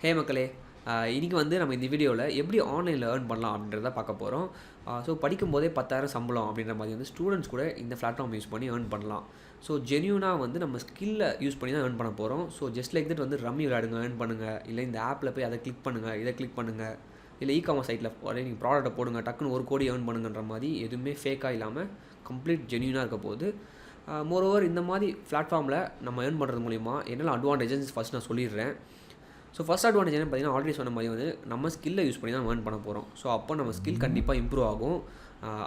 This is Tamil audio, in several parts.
ஹே மக்களே, இன்னைக்கு வந்து நம்ம இந்த வீடியோவில் எப்படி ஆன்லைனில் ஏர்ன் பண்ணலாம் அப்படின்றத பார்க்க போகிறோம். ஸோ படிக்கும்போதே 10,000 சம்பளம் அப்படின்ற மாதிரி வந்து ஸ்டூடெண்ட்ஸ் கூட இந்த பிளாட்ஃபார்ம் யூஸ் பண்ணி ஏர்ன் பண்ணலாம். ஸோ ஜென்யூனாக வந்து நம்ம ஸ்கில்லை யூஸ் பண்ணி தான் ஏர்ன் பண்ண போகிறோம். ஸோ ஜஸ்ட் லைக் தட் வந்து ரம்மி விளையாடுங்க, ஏர்ன் பண்ணுங்கள், இல்லை இந்த ஆப்பில் போய் அதை கிளிக் பண்ணுங்கள், இதை கிளிக் பண்ணுங்கள், இல்லை இ-காமர்ஸ் சைட்டில் உடனே நீங்கள் ப்ராடக்ட்டை போடுங்க, டக்குன்னு 1 கோடி ஏர்ன் பண்ணுங்கன்ற மாதிரி எதுவுமே ஃபேக்காக இல்லாமல் கம்ப்ளீட் ஜென்யூனாக இருக்க போகுது. மோரோவர் இந்த மாதிரி பிளாட்ஃபார்மில் நம்ம ஏர்ன் பண்ணுறது மூலிமா என்னெல்லாம் அட்வான்டேஜஸ் ஃபஸ்ட் நான் சொல்லிடுறேன். ஸோ ஃபஸ்ட் அட்வான்டேஜ் என்ன பார்த்தீங்கன்னா, ஆல்ரெடி சொன்ன மாதிரி வந்து நம்ம ஸ்கில்லை யூஸ் பண்ணி தான் ஏர்ன் பண்ண போகிறோம். ஸோ அப்போ நம்ம ஸ்கில் கண்டிப்பாக இம்ப்ரூவ் ஆகும்.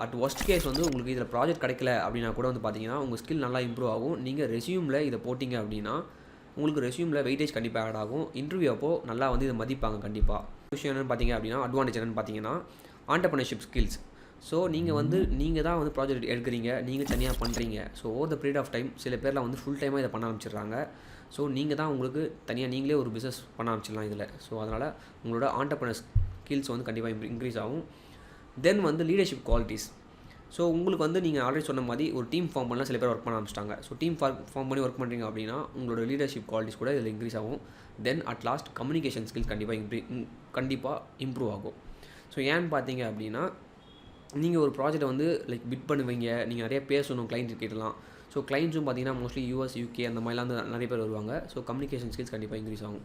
அட் ஒஸ்ட் கேஸ் வந்து உங்களுக்கு இதில் ப்ராஜெக்ட் கிடைக்கல அப்படின்னா கூட வந்து பார்த்தீங்கன்னா உங்கள் ஸ்கில் நல்லா இம்ப்ரூவ் ஆகும். நீங்கள் ரெஸ்யூமில் இதை போட்டிங்க அப்படின்னா உங்களுக்கு ரெஸ்யூமில் வெயிட்டேஜ் கண்டிப்பாக ஆட் ஆகும். இன்டர்வியூ அப்போது நல்லா வந்து இதை மதிப்பாங்க கண்டிப்பாக. விஷயம் என்னென்னு பார்த்தீங்க அப்படின்னா, அட்வான்டேஜ் என்னென்னு பார்த்தீங்கன்னா ஆண்டர்ப்ரனர்ஷிப் ஸ்கில்ஸ். ஸோ நீங்கள் தான் வந்து ப்ராஜெக்ட் எடுக்கிறீங்க, நீங்கள் தனியாக பண்ணுறீங்க. So over the period of time சில பேர்லாம் வந்து ஃபுல் டைமாக இதை பண்ண ஆரம்பிச்சிடுறாங்க. ஸோ நீங்கள் தான் உங்களுக்கு தனியாக நீங்களே ஒரு பிஸ்னஸ் பண்ண ஆரம்பிச்சிடலாம் இதில். ஸோ அதனால் உங்களோட ஆண்டர்ப்ரனர் ஸ்கில்ஸ் வந்து கண்டிப்பாக இன்க்ரீஸ் ஆகும். தென் வந்து லீடர்ஷிப் குவாலிட்டிஸ். ஸோ உங்களுக்கு வந்து நீங்கள் ஆல்ரெடி சொன்ன மாதிரி ஒரு டீம் ஃபார்ம் பண்ணலாம், சில பேர் ஒர்க் பண்ண ஆரம்பிச்சிட்டாங்க. ஸோ டீம் ஃபார்ம் பண்ணி ஒர்க் பண்ணுறீங்க அப்படின்னா உங்களோட லீடர்ஷிப் குவாலிட்டிஸ் கூட இதில் இன்க்ரீஸ் ஆகும். தென் அட் லாஸ்ட் கம்யூனிகேஷன் ஸ்கில்ஸ் கண்டிப்பாக இம்ப்ரூவ் ஆகும். ஸோ ஏன்னு பார்த்தீங்க அப்படின்னா, நீங்கள் ஒரு ப்ராஜெக்டை வந்து லைக் பிட் பண்ணுவீங்க, நீங்கள் நிறைய பேசணும் கிளைண்ட் கிட்டலாம். ஸோ கிளைண்ட்ஸும் பார்த்தீங்கன்னா மோஸ்ட்லி US, UK அந்த மாதிரிலாம் வந்து நிறைய பேர் வருவாங்க. ஸோ கம்யூனிகேஷன் ஸ்கில்ஸ் கண்டிப்பாக இன்க்ரீஸ் ஆகும்.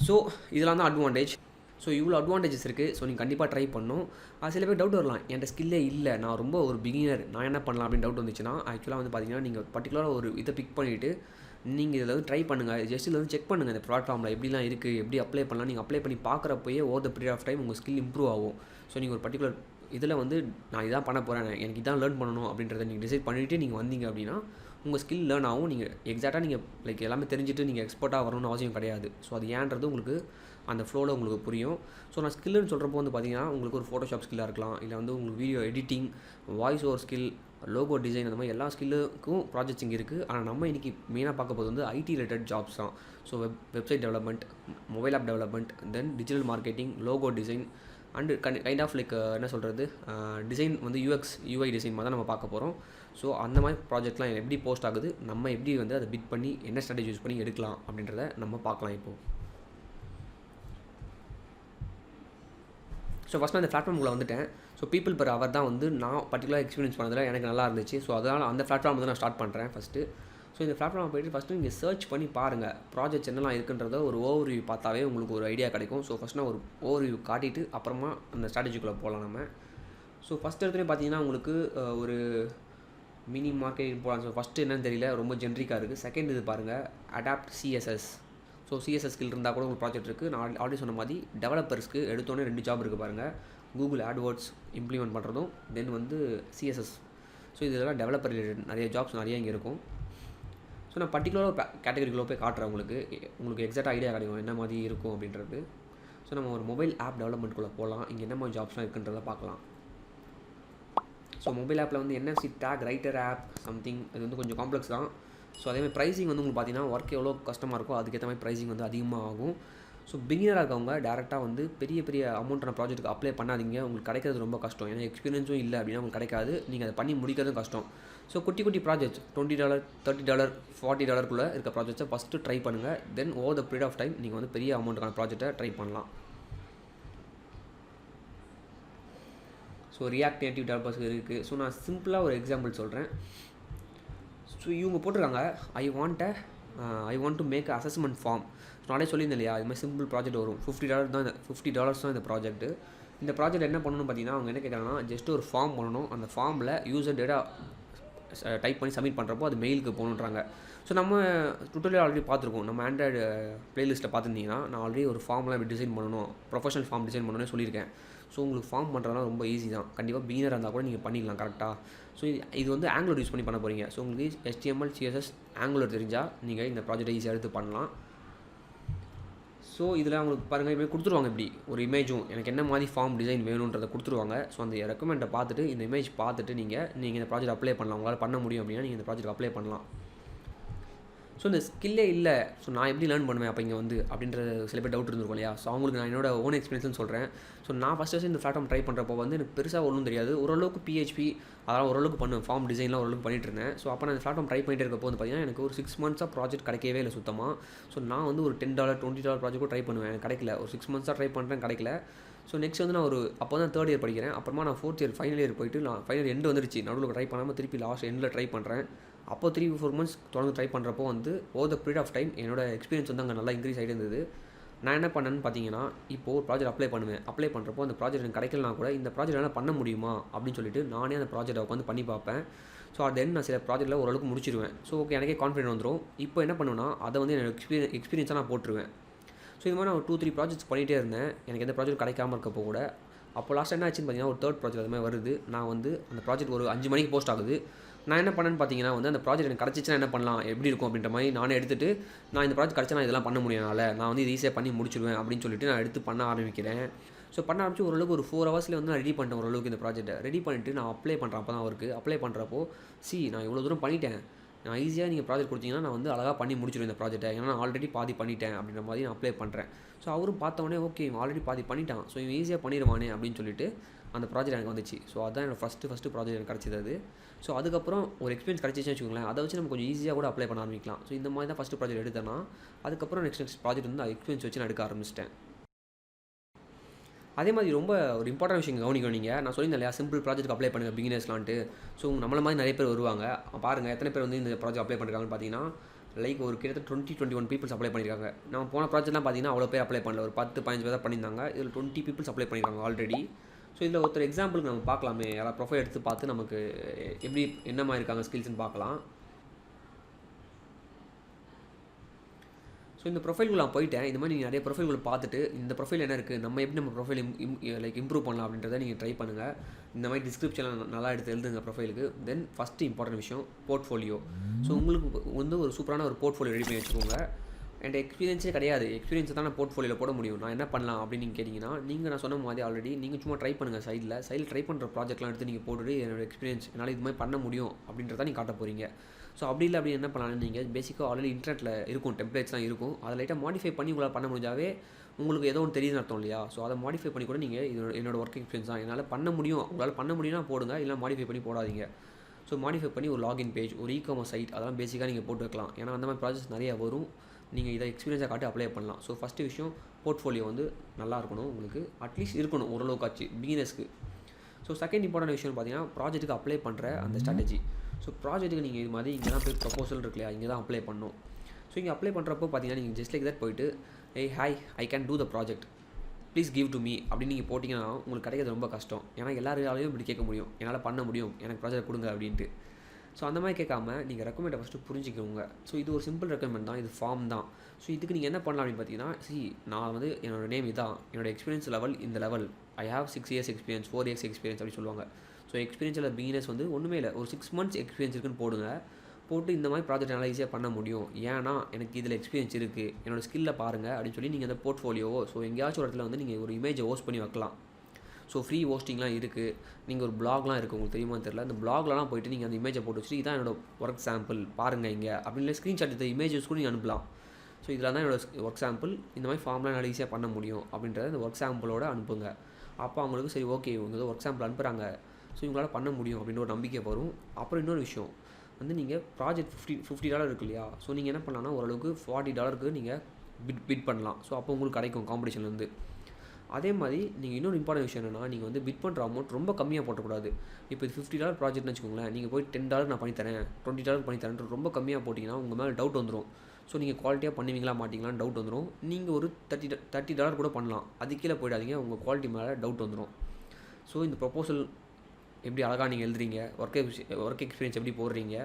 ஸோ இதெல்லாம் தான் அட்வான்டேஜ். ஸோ இவ்வளோ அட்வான்டேஜஸ் இருக்குது. ஸோ நீங்கள் கண்டிப்பாக ட்ரை பண்ணணும். சில பேர் டவுட் வரலாம், என்கிட்ட ஸ்கில்லே இல்லை, நான் ரொம்ப ஒரு பிகினர், நான் என்ன பண்ணலாம் அப்படின்னு டவுட் வந்துச்சுன்னா, ஆக்சுவலாக வந்து பார்த்தீங்கன்னா நீங்கள் பர்டிகுலராக ஒரு இதை பிக் பண்ணிவிட்டு நீங்கள் இதில் வந்து ட்ரை பண்ணுங்கள். ஜஸ்ட் இதில் வந்து செக் பண்ணுங்கள், இந்த பிளாட்ஃபார்மில் எப்படிலாம் இருக்குது, எப்படி அப்ளை பண்ணலாம். நீங்கள் அப்ளை பண்ணி பார்க்குறப்பயே over the period of time உங்கள் ஸ்கில் இம்ப்ரூவ் ஆகும். ஸோ நீங்கள் ஒரு பர்டிகுலர் இதில் வந்து நான் இதான் பண்ண போகிறேன், எனக்கு இதான் லேர்ன் பண்ணணும் அப்படின்றத நீங்கள் டிசைட் பண்ணிவிட்டு நீங்கள் வந்தீங்க அப்படின்னா உங்கள் ஸ்கில் லேர்ன் ஆகும். நீங்கள் எக்ஸாக்டாக நீங்கள் லைக் எல்லாமே தெரிஞ்சுட்டு நீங்கள் எக்ஸ்பர்ட்டாக வரணும்னு அவசியம் கிடையாது. ஸோ அது ஏன்றது உங்களுக்கு அந்த ஃப்ளோவில் உங்களுக்கு புரியும். ஸோ நான் ஸ்கில்லுன்னு சொல்கிறப்போ வந்து பார்த்தீங்கன்னா உங்களுக்கு ஒரு ஃபோட்டோஷாப் ஸ்கில்லாக இருக்கலாம், இல்லை வந்து உங்களுக்கு video editing, voice over skill, logo design, அந்த மாதிரி எல்லா ஸ்கில்லுக்கும் ப்ராஜெக்ட்ஸ் இங்கே இருக்குது. ஆனால் நம்ம இன்றைக்கி மெயினாக பார்க்க போது வந்து IT ரிலேட்டட் ஜாப்ஸ் தான். So website development, mobile app development, then digital marketing, logo design and kind of like என்ன சொல்கிறது, டிசைன் வந்து UX UI டிசைன் மாதிரி தான் நம்ம பார்க்க போகிறோம். ஸோ அந்த மாதிரி ப்ராஜெக்ட்லாம் எப்படி போஸ்ட் ஆகுது, நம்ம எப்படி வந்து அதை பிட் பண்ணி என்ன ஸ்ட்ராட்டஜி யூஸ் பண்ணி எடுக்கலாம் அப்படின்றத நம்ம பார்க்கலாம் இப்போது. ஸோ ஃபஸ்ட் நான் இந்த பிளாட்ஃபார்முக்குள்ளே வந்துட்டேன். ஸோ பீப்புள் பெர் அவர் தான் வந்து நான் பர்டிகுலர் எக்ஸ்பீரியன்ஸ் பண்ணதில் எனக்கு நல்லா இருந்துச்சு. ஸோ அதனால் அந்த பிளாட்ஃபார்ம் வந்து நான் ஸ்டார்ட் பண்ணுறேன் ஃபஸ்ட்டு. ஸோ இந்த பிளாட்ஃபார்ம் போய்ட்டு ஃபஸ்ட்டு நீங்கள் சர்ச் பண்ணி பாருங்கள், ப்ராஜெக்ட்ஸ் என்னெல்லாம் இருக்குன்றத ஒரு ஓவர்வியூ பார்த்தாவே உங்களுக்கு ஒரு ஐடியா கிடைக்கும். ஸோ ஃபஸ்ட் நான் ஒரு ஓவர்வியூ காட்டிட்டு அப்புறமா அந்த ஸ்ட்ராட்டஜிக்குள்ளே போகலாம் நம்ம. ஸோ ஃபஸ்ட் இடத்துலேயே பார்த்தீங்கன்னா உங்களுக்கு ஒரு மினி மார்க்கெட்டிங் போகலாம். ஸோ ஃபஸ்ட்டு என்னன்னு தெரியல, ரொம்ப ஜென்ரிக்காக இருக்குது. செகண்ட் இது பாருங்கள், adapt CSS. So CSS skill இருந்தால் கூட உங்களுக்கு ப்ராஜெக்ட் இருக்குது. நான் ஆல்ரெடி சொன்ன மாதிரி டெவலப்பர்ஸ்க்கு எடுத்தோன்னே 2 ஜாப் இருக்குது பாருங்கள். கூகுள் AdWords இம்ப்ளிமெண்ட் பண்ணுறதும், தென் வந்து CSS. ஸோ இதெல்லாம் டெவலப்பர் ரிலேட்டட் நிறைய ஜாப்ஸ் நிறைய இங்கே இருக்கும். ஸோ நான் பர்டிகுலராக ஒரு கேட்டகரிக்குள்ளே போய் காட்டுறேன் உங்களுக்கு எக்ஸாக்ட் ஐடியா கிடைக்கும் என்ன மாதிரி இருக்கும் அப்படின்றது. ஸோ நம்ம ஒரு மொபைல் ஆப் டெவலப்மெண்ட்குள்ளே போகலாம். இங்கே என்ன மாதிரி ஜாப்ஸ்லாம் இருக்குன்றதை பார்க்கலாம். ஸோ மொபைல் ஆப்பில் வந்து NFC tag writer app something, இது வந்து கொஞ்சம் காம்ப்ளெக்ஸ் தான். ஸோ அதேமாதிரி ப்ரைஸிங் வந்து உங்களுக்கு பார்த்தீங்கன்னா ஒர்க் எவ்வளோ கஷ்டமாக இருக்கோ அதுக்கேற்ற மாதிரி ப்ரைஸிங் வந்து அதிகமாக ஆகும். ஸோ பிகினராக இருக்கவங்க டேரெக்டாக வந்து பெரிய அமௌண்ட்டான ப்ராஜெக்ட்டுக்கு அப்ளை பண்ணாதீங்க. உங்களுக்கு கிடைக்கிறது ரொம்ப கஷ்டம். ஏன்னா எக்ஸ்பீரியன்ஸும் இல்லை அப்படின்னா உங்களுக்கு கிடைக்காது. நீங்கள் அதை பண்ணி முடிக்கிறதும் கஷ்டம். ஸோ குட்டி ப்ராஜெக்ட்ஸ் $20, $30, $40 இருக்க ப்ராஜெக்ட்ஸை ஃபஸ்ட்டு ட்ரை பண்ணுங்கள். Then over the period of time நீங்கள் வந்து பெரிய அமௌண்ட்டுக்கான ப்ராஜெக்ட்டை ட்ரை பண்ணலாம். ஸோ ரியாக்ட் நேட்டிவ் டெவலப்பர்ஸ் இருக்குது. ஸோ நான் சிம்பிளாக ஒரு எக்ஸாம்பிள் சொல்கிறேன். ஸோ இவங்க போட்டிருக்காங்க, I want to make assessment form. So நானே சொல்லியிருந்தேன் இல்லையா, இது மாதிரி சிம்பிள் ப்ராஜெக்ட் வரும். $50 தான் இந்த ப்ராஜெக்ட்டு. இந்த ப்ராஜெக்ட் என்ன பண்ணணும்னு பார்த்தீங்கன்னா, அவங்க என்ன கேட்குறாங்கன்னா, ஜஸ்ட் ஒரு ஃபார்ம் பண்ணணும். அந்த ஃபார்மில் யூசர் டேட்டா டைப் பண்ணி சப்மிட் பண்ணுறப்போ அது மெயிலுக்கு போகணுன்றாங்க. ஸோ நம்ம டுட்டோரியல் ஆல்ரெடி பார்த்துருக்கோம். நம்ம ஆண்ட்ராய்டு ப்ளேலிஸ்ட்டில் பார்த்துருந்தீங்கன்னா நான் ஆல்ரெடி ஒரு ஃபார்ம்லாம் எப்படி டிசைன் பண்ணணும், ப்ரொஃபஷனல் ஃபார்ம் டிசைன் பண்ணணும்னு சொல்லியிருக்கேன். ஸோ உங்களுக்கு ஃபார்ம் பண்ணுறதுலாம் ரொம்ப ஈஸி தான். கண்டிப்பாக பிகினராக இருந்தால் கூட நீங்கள் பண்ணிடலாம் கரெக்டாக. ஸோ இது வந்து ஆங்குலர் யூஸ் பண்ணி பண்ண போகிறீங்க. ஸோ உங்களுக்கு HTML, CSS, ஆங்குலர் தெரிஞ்சால் நீங்கள் இந்த ப்ராஜெக்டை ஈஸியாக எடுத்து பண்ணலாம். ஸோ இதில் அவங்களுக்கு பாருங்கள், இப்படி கொடுத்துருவாங்க, இப்படி ஒரு இமேஜும் எனக்கு என்ன மாதிரி ஃபார்ம் டிசைன் வேணுன்றதை கொடுத்துருவாங்க. ஸோ அந்த ரெக்கமெண்டை பார்த்துட்டு இந்த இமேஜ் பார்த்துட்டு நீங்கள் இந்த ப்ராஜெக்ட் அப்ளை பண்ணலாம். உங்களால் பண்ண முடியும் அப்படின்னா நீங்கள் இந்த ப்ராஜெக்ட் அப்ளை பண்ணலாம். ஸோ இந்த ஸ்கில்லே இல்லை, ஸோ நான் எப்படி லேர்ன் பண்ணுவேன் அப்போ இங்கே வந்து அப்படின்ற சில பேர் டவுட் இருந்திருக்கும் இல்லையா? ஸோ அவங்களுக்கு நான் என்னோட ஓன் எக்ஸ்பீரியன்ஸ்னு சொல்கிறேன். ஸோ நான் ஃபஸ்ட்டு இந்த பிளாட்ஃபார்ம் ட்ரை பண்ணுறப்போ வந்து எனக்கு பெருசாக ஒன்றும் தெரியாது. ஓரளவுக்கு பிஹெச்பி அதெல்லாம் ஓரளவுக்கு பண்ணுவேன், ஃபார்ம் டிசைன்லாம் ஓரளவுக்கு பண்ணிட்டு இருந்தேன். ஸோ அப்போ நான் இந்த பிளாட்ஃபார்ம் ட்ரை பண்ணிட்டு இருக்கப்போ வந்து பார்த்தீங்கன்னா எனக்கு ஒரு 6 மந்த்ஸாக ப்ராஜெக்ட் கிடைக்கவே இல்லை சுத்தமாக. ஸோ நான் வந்து ஒரு $10 $20 ப்ராஜெக்ட் கூட ட்ரை பண்ணுவேன், எனக்கு கிடைக்கல. ஒரு 6 மந்த்ஸாக ட்ரை பண்ணுறேன், கிடைக்கல. ஸோ நெக்ஸ்ட் வந்து நான் அப்போ தான் 3rd இயர் படிக்கிறேன். அப்புறமா நான் 4th இயர் ஃபைனல் இயர் போயிட்டு நான் ஃபைனல் எண்டு வந்துருச்சு. நடுவில் ட்ரை பண்ணாமல் திருப்பி லாஸ்ட் எண்டில் ட்ரை பண்ணுறேன். அப்போ 3-4 மந்த்ஸ் தொடர்ந்து ட்ரை பண்ணுறப்போ வந்து over the period of time என்னோடய எக்ஸ்பீரியன்ஸ் வந்து அங்கே நல்லா இன்க்ரீஸ் ஆகிட்டு இருந்தது. நான் என்ன பண்ணேன்னு பார்த்தீங்கன்னா, இப்போது ஒரு ப்ராஜெக்ட் அப்ளை பண்ணுறப்போ அந்த ப்ராஜெக்ட் எனக்கு கிடைக்கலனா கூட இந்த ப்ராஜெக்ட் என்னால் பண்ண முடியுமா அப்படின்னு சொல்லிட்டு நானே அந்த ப்ராஜெக்ட்டை உட்காந்து பண்ணி பார்ப்பேன். ஸோ தென் நான் சில ப்ராஜெக்ட்டில் ஓரளவுக்கு முடிச்சிடுவேன். ஸோ ஓகே, எனக்கே கான்ஃபிடென்ட் வந்துடும். இப்போ என்ன பண்ணுவேன்னா அதை வந்து என்னோட எக்ஸ்பீரியன்ஸாக நான் போட்டுருவேன். ஸோ இது மாதிரி நான் ஒரு 2-3 ப்ராஜெக்ட்ஸ் பண்ணிகிட்டே இருந்தேன். எனக்கு எந்த ப்ராஜெக்ட் கிடைக்காம இருக்கப்போ கூட அப்போ லாஸ்ட் என்ன ஆச்சுன்னு பார்த்தீங்கன்னா ஒரு 3rd ப்ராஜெக்ட் அது மாதிரி வருது. நான் வந்து அந்த ப்ராஜெக்ட் ஒரு 5 மணிக்கு போஸ்ட் ஆகுது. நான் என்ன பண்ணேன்னு பார்த்தீங்கன்னா வந்து அந்த ப்ராஜெக்ட் எனக்கு கிடச்சிச்சுன்னா என்ன பண்ணலாம், எப்படி இருக்கும் அப்படின்ற மாதிரி நானே எடுத்துகிட்டு நான் இந்த ப்ராஜெக்ட் கிடச்சா நான் இதெல்லாம் பண்ண முடியும், நான் வந்து இது ஈஸியாக பண்ணி முடிச்சிடுவேன் அப்படின்னு சொல்லிட்டு நான் எடுத்து பண்ண ஆரம்பிக்கிறேன். ஸோ பண்ண ஆரம்பிச்சு ஓரளவுக்கு ஒரு 4 ஹவர்ஸில் வந்து நான் ரெடி பண்ணிட்டேன் ஓரளவுக்கு இந்த ப்ராஜெக்ட்டை. ரெடி பண்ணிவிட்டு நான் அப்ளை பண்ணுறேன். அப்போ தான் அவருக்கு அப்ளை பண்ணுறப்போ நான் இவ்வளோ தூரம் பண்ணிட்டேன், நான் ஈஸியாக நீங்கள் ப்ராஜெக்ட் கொடுத்தீங்கன்னா நான் வந்து அழகாக பண்ணி முடிச்சிடுவேன் இந்த ப்ராஜெக்ட்டை, ஏன்னா நான் ஆல்ரெடி பாதி பண்ணிட்டேன் அப்படின்ற மாதிரி நான் அப்ளை பண்ணுறேன். ஸோ அவரும் பார்த்தவொடனே ஓகே இவன் ஆல்ரெடி பாதி பண்ணிட்டான், ஸோ இவன் ஈஸியாக பண்ணிடுவானே அப்படின்னு சொல்லிட்டு அந்த ப்ராஜெக்ட் எனக்கு வந்துச்சு. ஸோ அதுதான் என்னோட ஃபஸ்ட்டு ப்ராஜெக்ட் எனக்கு கிடச்சிது அது. ஸோ அதுக்கப்புறம் ஒரு எக்ஸ்பீரியன்ஸ் கிடச்சிச்சுன்னு வச்சுக்கோங்களேன், அதை வச்சு நம்ம கொஞ்சம் ஈஸியாக கூட அப்ளை பண்ண ஆரம்பிக்கலாம். ஸோ இந்த மாதிரி தான் ஃபஸ்ட்டு ப்ராஜெக்ட் எடுத்தேன்னா அதுக்கப்புறம் நெக்ஸ்ட் ப்ராஜெக்ட் வந்து எக்ஸ்பீரியன்ஸ் வச்சு நான் எடுக்க ஆரம்பிச்சிட்டேன். அதே மாதிரி ரொம்ப ஒரு இம்பார்ட்டன்ட் விஷயம் கவனிக்கணும். நீங்கள் நான் சொல்லியிருந்தேன் இல்லையா, சிம்பிள் ப்ராஜெக்ட் அப்ளை பண்ணுங்கள் பிகினர்ஸ்லான்ட்டு. ஸோ நம்மள மாதிரி நிறைய பேர் வருவாங்க. பாருங்கள் எத்தனை பேர் வந்து இந்த ப்ராஜெக்ட் அப்ளை பண்ணிருக்காங்கன்னு பார்த்தீங்கன்னா ஒரு கிட்டத்தட்ட 20-21 பீப்புள்ஸ் அப்ளை பண்ணியிருக்காங்க. நம்ம போன ப்ராஜெக்ட்லாம் பார்த்தீங்கன்னா அவ்வளோ பேர் அப்ளை பண்ணல, ஒரு 10-15 பேர் தான் பண்ணியிருந்தாங்க. இதில் 20 பீப்புள்ஸ் அப்ளை பண்ணியிருக்காங்க ஆல்ரெடி. ஸோ இதில் ஒருத்தர் எக்ஸாம்பிளுக்கு நம்ம பார்க்கலாமே, யாராவது ப்ரொஃபைல் எடுத்து பார்த்து நமக்கு எப்படி என்ன மாதிரி இருக்காங்க ஸ்கில்ஸ்ன்னு பார்க்கலாம். ஸோ இந்த ப்ரொஃபைல்குள்ள நான் போயிட்டேன். இந்த மாதிரி நீங்கள் நிறைய ப்ரொஃபைல்களை பார்த்துட்டு இந்த ப்ரொஃபைல் என்ன இருக்குது, நம்ம எப்படி நம்ம ப்ரொஃபைல் இம்ப்ரூவ் பண்ணலாம் அப்படின்றத நீங்கள் ட்ரை பண்ணுங்கள். இந்த மாதிரி டிஸ்கிரிப்ஷனில் நல்லா எடுத்து எழுதுங்க ப்ரொஃபைலுக்கு. தென் ஃபஸ்ட்டு இம்பார்ட்டன்ட் விஷயம் போர்ட்ஃபோலியோ. ஸோ உங்களுக்கு வந்து ஒரு சூப்பரான ஒரு போர்ட்ஃபோலியோ ரெடி பண்ணி வச்சுக்கோங்க. என்கிட்ட எக்ஸ்பீரியன்ஸே கிடையாது, எக்ஸ்பீரியன்ஸை தான் நான் போர்ட்ஃபோலியோவில் போட முடியும். நான் என்ன பண்ணலாம் அப்படின்னு நீங்கள் கேட்டிங்கன்னா, நான் சொன்ன மாதிரி ஆல்ரெடி நீங்கள் சும்மா ட்ரை பண்ணுங்கள். சைடில் ட்ரை பண்ணுற ப்ராஜெக்ட்லாம் எடுத்து நீங்கள் போட்டுட்டு என்னோட எக்ஸ்பீரியன்ஸ் என்னால் இது மாதிரி பண்ண முடியும் அப்படின்றத நீங்கள் காட்ட போகிறீங்க. ஸோ அப்படி இல்லை அப்படின்னு என்ன பண்ணலாம்னு நீங்கள் பேசிக்காக ஆல்ரெடி இன்டர்நெட்டில் இருக்கும், டெம்ப்ளேட்ஸ்லாம் இருக்கும், அதை லைட்டாக மாடிஃபை பண்ணி உங்களால் பண்ண முடிஞ்சாவே உங்களுக்கு ஏதோ ஒன்று தெரியுதுன்னு அர்த்தம் இல்லையா? ஸோ அதை மாடிஃபை பண்ணி கூட நீங்கள் என்னோட ஒர்க் எக்ஸ்பீரியன்ஸ் தான், என்னால் பண்ண முடியும், உங்களால் பண்ண முடியும்னா போடுங்க, இல்லை மாடிஃபை பண்ணி போடாதீங்க. ஸோ மாடிஃபை பண்ணி ஒரு லாகின் பேஜ், ஒரு இ-காமர்ஸ் சைட் அதெல்லாம் பேசிக்காக நீங்கள் போட்டு வைக்கலாம். ஏன்னா அந்த மாதிரி ப்ராஜெக்ட்ஸ் நிறைய வரும், நீங்கள் இதை எக்ஸ்பீரியன்ஸாக காட்டி அப்ளை பண்ணலாம். ஸோ ஃபஸ்ட்டு விஷயம் போர்ட்ஃபோலியோ வந்து நல்லா இருக்கணும், உங்களுக்கு அட்லீஸ்ட் இருக்கணும் ஓரளவுக்காச்சு பிகினர்ஸ்க்கு. ஸோ செகண்ட் இம்பார்ட்டன்ட் விஷயம் பார்த்தீங்கன்னா ப்ராஜெக்ட்டுக்கு அப்ளை பண்ணுற அந்த ஸ்ட்ராட்டஜி. ஸோ ப்ராஜெக்ட்டுக்கு நீங்கள் இது மாதிரி இங்கே தான் போய் ப்ரொபோசல் இருக்கு இல்லையா, இங்கே தான் அப்ளை பண்ணணும். ஸோ இங்கே அப்ளை பண்ணுறப்போ பார்த்தீங்கன்னா நீங்கள் ஜஸ்ட் லைக் தட் போய்ட்டு hi I can do the project please give to me அப்படின்னு நீங்கள் போட்டிங்கன்னா உங்களுக்கு கிடைக்கிறது ரொம்ப கஷ்டம். ஏன்னா எல்லாராலையும் இப்படி கேட்க முடியும், என்னால் பண்ண முடியும், எனக்கு ப்ராஜெக்ட் கொடுங்க அப்படின்ட்டு. ஸோ அந்த மாதிரி கேட்காம நீங்கள் ரெக்கமெண்டை ஃபஸ்ட்டு புரிஞ்சிக்கோங்க. ஸோ இது ஒரு சிம்பிள் ரெக்கமெண்ட் தான், இது ஃபார்ம் தான். ஸோ இதுக்கு நீங்கள் என்ன பண்ணலாம் அப்படின்னு பார்த்தீங்கன்னா, நான் வந்து என்னோடய நேம் இதான், என்னோடய எக்ஸ்பீரியன்ஸ் லெவல் இந்த level, I have 6 years experience, 4 years experience அப்படி சொல்லுவாங்க. ஸோ எக்ஸ்பீரியன்ஸில் பிகினர்ஸ் வந்து ஒன்றுமே இல்லை, ஒரு 6 months எக்ஸ்பீரியன்ஸ் இருக்குன்னு போட்டு இந்த மாதிரி ப்ராஜெக்ட் நல்லா ஈஸியாக பண்ண முடியும், ஏன்னா எனக்கு இதில் எக்ஸ்பீரியன்ஸ் இருக்குது, என்னோடய ஸ்கில்லை பாருங்கள் அப்படின்னு சொல்லி நீங்கள் அந்த போர்ட்ஃபோலியோவோ எங்கேயாச்சும் ஒரு இடத்துல வந்து நீங்கள் ஒரு இமேஜை ஹோஸ்ட் பண்ணி வைக்கலாம். ஸோ ஃப்ரீ ஹோஸ்டிங்லாம் இருக்குது, நீங்கள் ஒரு பிளாக்லாம் இருக்குது, உங்களுக்கு தெரியுமான்னு தெரியல, அந்த பிளாக்லாம் போய்ட்டு நீங்கள் அந்த இமேஜை போட்டு வச்சுட்டு இதான் என்னோடய ஒர்க் சாம்பிள் பாருங்கள் இங்கே அப்படின்னு ஸ்க்ரீன்ஷாட் எடுத்த இமேஜஸ் கூட நீங்கள் அனுப்பலாம். ஸோ இதில் தான் என்னோடய ஒர்க் சாம்பிள், இந்த மாதிரி ஃபார்ம்லாம் நல்லா ஈஸியாக பண்ண முடியும் அப்படின்றத அந்த ஒர்க் சாம்பிளோட அனுப்புங்க. அப்போ அவங்களுக்கு சரி ஓகே இவங்க ஏதோ ஒர்க் சாம்பிள் அனுப்புகிறாங்க, ஸோ இவங்களால் பண்ண முடியும் அப்படின்ற ஒரு நம்பிக்கை வரும். அப்புறம் இன்னொரு விஷயம் வந்து நீங்கள் ப்ராஜெக்ட் $50 இருக்கு இல்லையா, ஸோ நீங்கள் என்ன பண்ணலாம்னா ஓரளவுக்கு $40 நீங்கள் பிட் பண்ணலாம். ஸோ அப்போ உங்களுக்கு கிடைக்கும் காம்படிஷன்லேருந்து. அதே மாதிரி நீங்கள் இன்னொரு இம்பார்ட்டன்ட் விஷயம் என்னென்னா, நீங்கள் வந்து பிட் பண்ணுற அமௌண்ட் ரொம்ப கம்மியாக போட்டக்கூடாது. இப்போ இது $50 ப்ராஜெக்ட்னு வச்சுக்கோங்களேன், நீங்கள் போய் $10 நான் பண்ணித்தரேன், $20 பண்ணித்தரேன் ரொம்ப கம்மியாக போட்டிங்கன்னா உங்கள் மேலே டவுட் வந்துடும். ஸோ நீங்கள் குவாலிட்டியாக பண்ணுவீங்களா மாட்டிங்களான்னு டவுட் வந்துடும். நீங்கள் ஒரு $30 கூட பண்ணலாம், அது கீழே போயிடாதீங்க, உங்கள் குவாலிட்டி மேலே டவுட் வந்துடும். ஸோ இந்த ப்ரொபோசல் எப்படி அழகாக நீங்கள் எழுதுறீங்க, ஒர்க் எக்ஸ்பீரியன்ஸ் எப்படி போடுறீங்க,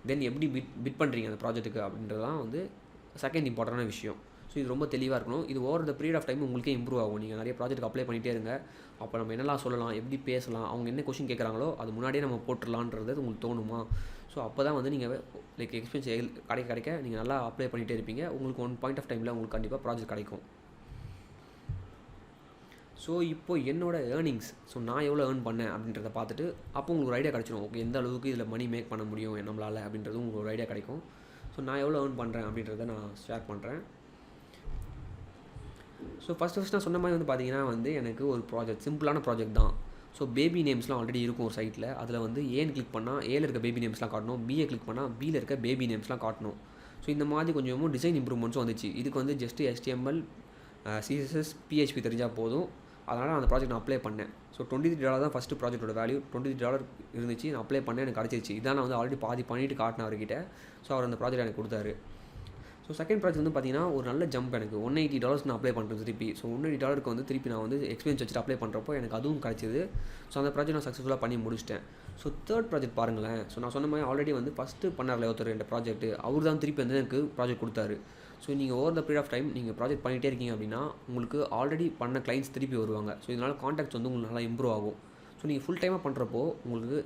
தென் எப்படி பிட் பண்ணுறீங்க அந்த ப்ராஜெக்ட்டுக்கு அப்படின்றதான் வந்து செகண்ட் இம்பார்ட்டண்டான விஷயம். ஸோ இது ரொம்ப தெளிவாக இருக்கணும். இது over the period of time உங்களுக்கே இம்ப்ரூவ் ஆகும். நீங்கள் நிறைய ப்ராஜெக்ட் அப்ளை பண்ணிகிட்டே இருங்க. அப்போ நம்ம என்னெல்லாம் சொல்லலாம், எப்படி பேசலாம், அவங்க என்ன கொஸ்டின் கேட்குறாங்களோ அது முன்னாடியே நம்ம போட்டுடலான்றது உங்களுக்கு தோணுமா? ஸோ அப்போ தான் வந்து நீங்கள் எக்ஸ்பீரியன்ஸ் கிடைக்க நீங்கள் நல்லா அப்ளை பண்ணிகிட்டே இருப்பீங்க. உங்களுக்கு ஒன் பாயிண்ட் ஆஃப் டைமில் உங்களுக்கு கண்டிப்பாக ப்ராஜெக்ட் கிடைக்கும். ஸோ இப்போது என்னோடய ஏர்னிங்ஸ், ஸோ நான் எவ்வளோ ஏர்ன் பண்ணேன் அப்படின்றத பார்த்துட்டு அப்போ உங்களுக்கு ஒரு ஐடியா கிடச்சிடும். ஓகே எந்த அளவுக்கு இதில் மணி மேக் பண்ண முடியும் நம்மளால் அப்படின்றது உங்களுக்கு ஒரு ஐடியா கிடைக்கும். ஸோ நான் எவ்வளோ ஏர்ன் பண்ணுறேன் அப்படின்றத நான் ஷேர் பண்ணுறேன். ஸோ ஃபஸ்ட்டு நான் சொன்ன மாதிரி வந்து பார்த்தீங்கன்னா வந்து எனக்கு ஒரு சிம்பிளான ப்ராஜெக்ட் தான். ஸோ பேபி நேம்ஸ்லாம் ஆல்ரெடி இருக்கும் ஒரு சைட்டில். அதில் வந்து ஏன்னு கிளிக் பண்ணால் ஏல இருக்க பேபி நேம்ஸ்லாம் காட்டணும், பிஏ கிளிக் பண்ணால் பியில் இருக்க பேபி நேம்ஸ்லாம் காட்டணும். ஸோ இந்த மாதிரி கொஞ்சமும் டிசைன் இம்ப்ரூவ்மெண்ட்ஸும் வந்துச்சு. இதுக்கு வந்து ஜஸ்ட்டு HTML, CSS, PHP தெரிஞ்சால் போதும். அதனால் அந்த ப்ராஜெக்ட் நான் அப்ளை பண்ணேன். ஸோ $23 தான் ஃபஸ்ட்டு ப்ராஜெக்ட்டோட வேல்யூ. $23 இருந்துச்சு. நான் அப்ளை பண்ணேன், எனக்கு கிடச்சிருச்சு. இதான் நான் வந்து ஆல்ரெடி பாதி பண்ணிவிட்டு காட்டினேன் அவர்கிட்ட. ஸோ அவர் அந்த ப்ராஜெக்ட் எனக்கு கொடுத்தாரு. ஸோ செகண்ட் ப்ராஜெக்ட் வந்து பார்த்தீங்கன்னா ஒரு நல்ல ஜம்ப் எனக்கு $180 நான் அப்ளை பண்ணுறேன் திருப்பி. ஸோ $180 வந்து திருப்பி நான் வந்து எக்ஸ்பீரியன்ஸ் வச்சுட்டு அப்ளை பண்ணுறப்போ எனக்கு அதுவும் கிடச்சிது. ஸோ அந்த ப்ராஜெக்ட் நான் சக்ஸஸ்ஃபுல்லாக பண்ணி முடிச்சிட்டேன். ஸோ தேர்ட் ப்ராஜெக்ட் பாருங்களேன். ஸோ நான் சொன்ன மாதிரி ஆல்ரெடி வந்து ஃபஸ்ட்டு பண்ணார்ல ஒருத்தர் இந்த ப்ராஜெக்ட், அவர் தான் திருப்பி வந்து எனக்கு ப்ராஜெக்ட் கொடுத்தாரு. ஸோ நீங்கள் over the period of time நீங்கள் ப்ராஜெக்ட் பண்ணிகிட்டே இருக்கீங்க அப்படின்னா உங்களுக்கு ஆல்ரெடி பண்ண கிளைண்ட்ஸ் திருப்பி வருவாங்க. ஸோ இதனால் கான்டாக்ட்ஸ் வந்து உங்களுக்கு நல்லா இம்ப்ரூவ் ஆகும். ஸோ நீங்கள் ஃபுல் டைமாக பண்ணுறப்போ உங்களுக்கு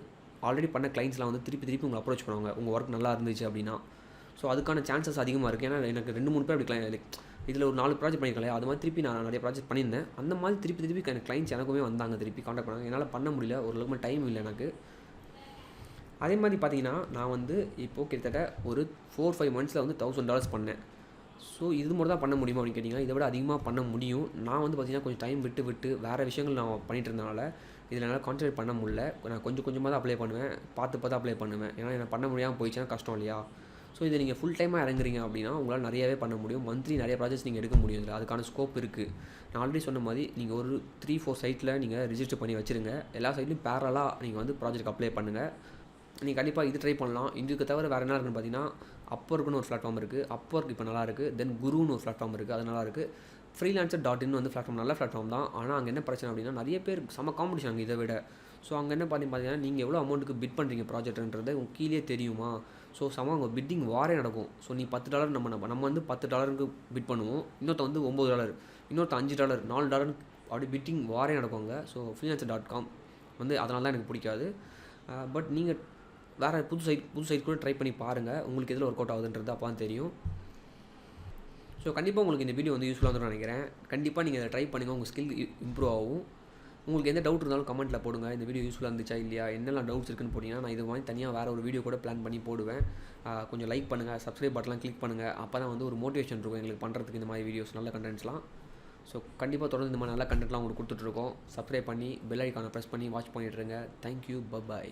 ஆல்ரெடி பண்ண கிளைண்ட்ஸ்லாம் வந்து திருப்பி உங்களை அப்ரோச் பண்ணுவாங்க உங்கள் ஒர்க் நல்லா இருந்துச்சு அப்படின்னா. ஸோ அதுக்கான சான்சஸ் அதிகமாக இருக்குது. ஏன்னா எனக்கு 2-3 பேர் அப்படி இதில் ஒரு 4 ப்ராஜெக்ட் பண்ணியிருக்கேன். அது மாதிரி திருப்பி நான் நிறைய ப்ராஜெக்ட் பண்ணியிருந்தேன். அந்த மாதிரி திருப்பி எனக்கு கிளைண்ட்ஸ் எனக்குமே வந்தாங்க, திருப்பி காண்டாக்ட் பண்ணாங்க. என்னால் பண்ண முடியல, ஓரளவுக்கு டைம் இல்லை எனக்கு. அதே மாதிரி பார்த்தீங்கன்னா நான் வந்து இப்போது கிட்டத்தட்ட ஒரு 4-5 மந்த்ஸில் வந்து $1000 பண்ணேன். ஸோ இது மட்டும் தான் பண்ண முடியுமா அப்படின்னு கேட்டிங்கன்னா இதை விட அதிகமாக பண்ண முடியும். நான் வந்து பார்த்திங்கன்னா கொஞ்சம் டைம் விட்டு வேறு விஷயங்கள் நான் பண்ணிகிட்டு இருந்தனால இதில் என்னால் கான்சன்ட்ரேட் பண்ண முடியல. நான் கொஞ்சமாக தான் அப்ளை பண்ணுவேன், பார்த்து அப்ளை பண்ணுவேன். ஏன்னா எனக்கு பண்ண முடியாமல் போயிடுச்சுன்னா கஷ்டம் இல்லையா. ஸோ இதை நீங்கள் ஃபுல் டைமாக இறங்குறீங்க அப்படின்னா உங்களால் நிறையாவே பண்ண முடியும். மந்த்லி நிறைய ப்ராஜெக்ட்ஸ் நீங்கள் எடுக்க முடியும். இதில் அதுக்கான ஸ்கோப் இருக்குது. நான் ஆல்ரெடி சொன்ன மாதிரி நீங்கள் ஒரு 3-4 சைட்டில் நீங்கள் ரிஜிஸ்டர் பண்ணி வச்சுருங்க. எல்லா சைட்லையும் பேரலாக நீங்கள் வந்து ப்ராஜெக்ட் அப்ளை பண்ணுங்கள். நீங்கள் கண்டிப்பாக இது ட்ரை பண்ணலாம். இதுக்கு தவிர வேறு என்ன இருக்குன்னு பார்த்தீங்கன்னா Upworkனு ஒரு பிளாட்ஃபார்ம் இருக்குது. Upwork இப்போ நல்லா இருக்குது. தென் குருன்னு ஒரு பிளாட்ஃபார்ம் இருக்குது, அது நல்லா இருக்குது. freelancer.in வந்து பிளாட்ஃபார்ம் நல்ல பிளாட்ஃபார்ம் தான். ஆனால் அங்கே என்ன பிரச்சனை அப்படின்னா நிறைய பேர் செம காம்படிஷன் அங்கே இதை விட. ஸோ அங்கே என்ன பார்த்தீங்கன்னா நீங்கள் எவ்வளோ அமௌண்ட்டுக்கு பிட் பண்ணுறீங்க ப்ராஜெக்ட்ன்றது உங்களுக்கு கீழே தெரியுமா. ஸோ அங்கே பிட்டிங் வாரே நடக்கும். ஸோ நீ $10 நம்ம வந்து $10க்கு பிட் பண்ணுவோம், இன்னொருத்த வந்து $9, இன்னொருத்த $5, $4 அப்படி பிட்டிங் வாரே நடக்கும் அங்கே. ஸோ freelancer.com வந்து அதனால தான் எனக்கு பிடிக்காது. பட் நீங்கள் வேறு புது சைட் கூட ட்ரை பண்ணி பாருங்கள். உங்களுக்கு எதில் ஒர்க் அவுட் ஆகுதுன்றது அப்போ தான் தெரியும். ஸோ கண்டிப்பாக உங்களுக்கு இந்த வீடியோ வந்து யூஸ்ஃபுல்லாக இருக்கும்னு நினைக்கிறேன். கண்டிப்பாக நீங்கள் அதை ட்ரை பண்ணுங்கள், உங்கள் ஸ்கில் இம்ப்ரூவ் ஆகும். உங்களுக்கு எந்த டவுட் இருந்தாலும் கமெண்ட்டில் போடுங்க. இந்த வீடியோ யூஸ்ஃபுல்லாக இருந்துச்சா இல்லையா, என்னெல்லாம் டவுட்ஸ் இருக்குன்னு போட்டிங்கன்னா நான் இது மாதிரி தனியாக வேறு ஒரு வீடியோ கூட பிளான் பண்ணி போடுவேன். கொஞ்சம் லைக் பண்ணுங்கள், சப்ஸ்கிரைப் பட்டன்லாம் கிளிக் பண்ணுங்கள். அப்போ தான் வந்து ஒரு மோட்டிவேஷன் இருக்கும் எங்களுக்கு பண்ணுறதுக்கு இந்த மாதிரி வீடியோஸ், நல்ல கண்டென்ட்ஸ்லாம். ஸோ கண்டிப்பாக தொடர்ந்து இந்த மாதிரி நல்ல கண்டென்ட்லாம் உங்களுக்கு கொடுத்துட்ருக்கோம். சப்ஸ்கிரைப் பண்ணி பெல் ஐக்கானை ப்ரெஸ் பண்ணி வாட்ச் பண்ணிட்டுருங்க. Thank you, by.